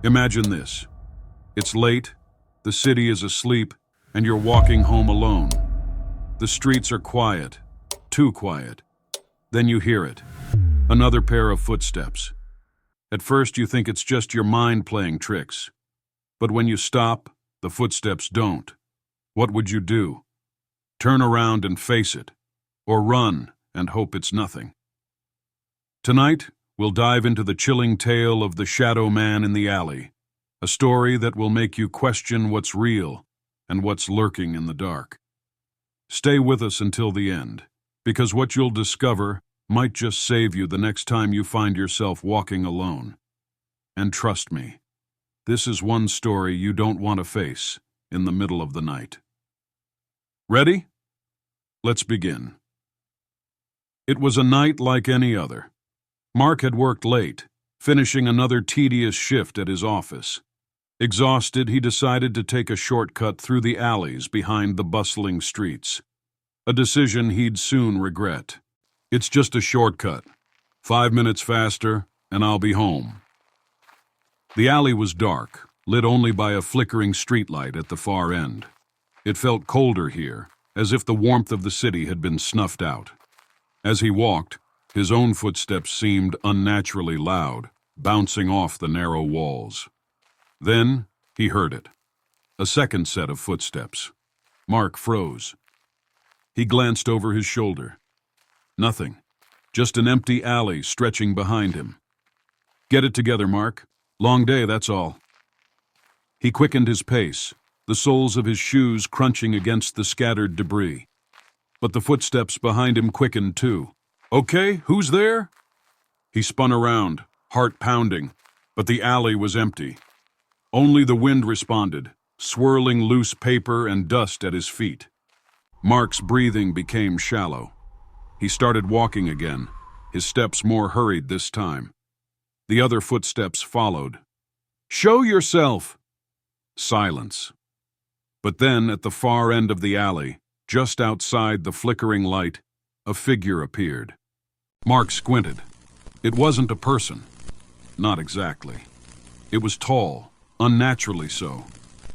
Imagine this. It's late, the city is asleep, and you're walking home alone. The streets are quiet, too quiet. Then you hear it. Another pair of footsteps. At first you think it's just your mind playing tricks. But when you stop, the footsteps don't. What would you do? Turn around and face it, or run and hope it's nothing. Tonight, we'll dive into the chilling tale of the shadow man in the alley, a story that will make you question what's real and what's lurking in the dark. Stay with us until the end, because what you'll discover might just save you the next time you find yourself walking alone. And trust me, this is one story you don't want to face in the middle of the night. Ready? Let's begin. It was a night like any other. Mark had worked late, finishing another tedious shift at his office. Exhausted, he decided to take a shortcut through the alleys behind the bustling streets. A decision he'd soon regret. It's just a shortcut. 5 minutes faster, and I'll be home. The alley was dark, lit only by a flickering streetlight at the far end. It felt colder here, as if the warmth of the city had been snuffed out. As he walked, his own footsteps seemed unnaturally loud, bouncing off the narrow walls. Then he heard it. A second set of footsteps. Mark froze. He glanced over his shoulder. Nothing. Just an empty alley stretching behind him. Get it together, Mark. Long day, that's all. He quickened his pace, the soles of his shoes crunching against the scattered debris. But the footsteps behind him quickened too. Okay, who's there? He spun around, heart pounding, but the alley was empty. Only the wind responded, swirling loose paper and dust at his feet. Mark's breathing became shallow. He started walking again, his steps more hurried this time. The other footsteps followed. Show yourself! Silence. But then, at the far end of the alley, just outside the flickering light, a figure appeared. Mark squinted. It wasn't a person. Not exactly. It was tall, unnaturally so,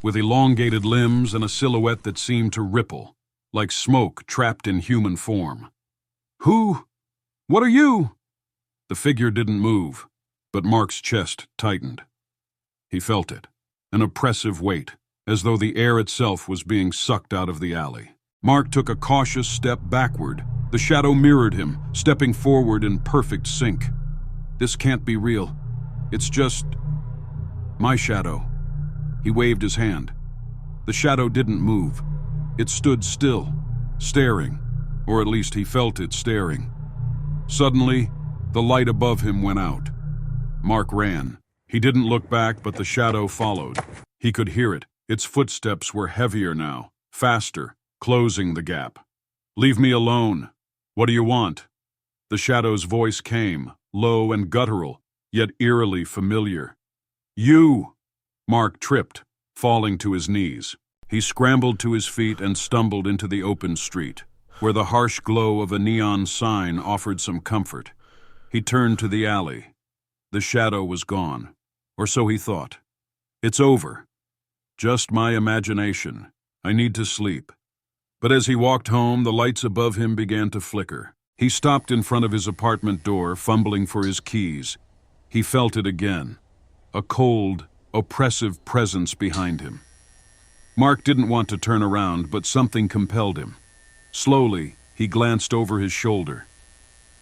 with elongated limbs and a silhouette that seemed to ripple, like smoke trapped in human form. Who? What are you? The figure didn't move, but Mark's chest tightened. He felt it, an oppressive weight, as though the air itself was being sucked out of the alley. Mark took a cautious step backward. The shadow mirrored him, stepping forward in perfect sync. This can't be real. It's just my shadow. He waved his hand. The shadow didn't move. It stood still, staring, or at least he felt it staring. Suddenly, the light above him went out. Mark ran. He didn't look back, but the shadow followed. He could hear it. Its footsteps were heavier now, faster, closing the gap. Leave me alone. What do you want? The shadow's voice came, low and guttural, yet eerily familiar. You! Mark tripped, falling to his knees. He scrambled to his feet and stumbled into the open street, where the harsh glow of a neon sign offered some comfort. He turned to the alley. The shadow was gone, or so he thought. It's over. Just my imagination. I need to sleep. But as he walked home, the lights above him began to flicker. He stopped in front of his apartment door, fumbling for his keys. He felt it again, a cold, oppressive presence behind him. Mark didn't want to turn around, but something compelled him. Slowly, he glanced over his shoulder.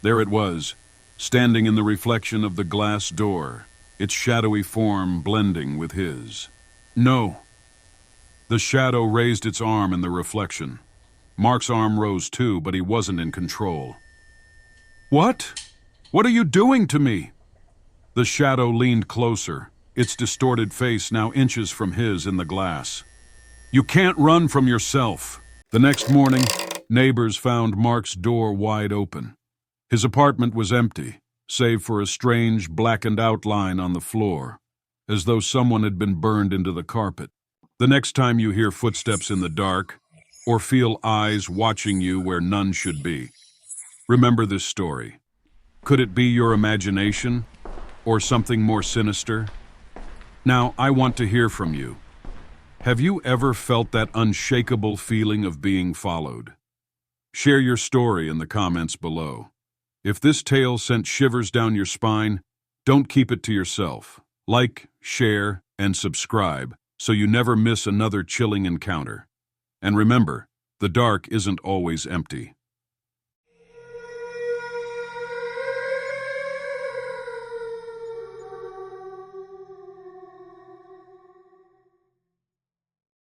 There it was, standing in the reflection of the glass door, its shadowy form blending with his. No. The shadow raised its arm in the reflection. Mark's arm rose too, but he wasn't in control. What? What are you doing to me? The shadow leaned closer, its distorted face now inches from his in the glass. You can't run from yourself. The next morning, neighbors found Mark's door wide open. His apartment was empty, save for a strange blackened outline on the floor, as though someone had been burned into the carpet. The next time you hear footsteps in the dark, or feel eyes watching you where none should be, remember this story. Could it be your imagination, or something more sinister? Now, I want to hear from you. Have you ever felt that unshakable feeling of being followed? Share your story in the comments below. If this tale sent shivers down your spine, don't keep it to yourself. Like, share, and subscribe so you never miss another chilling encounter. And remember, the dark isn't always empty.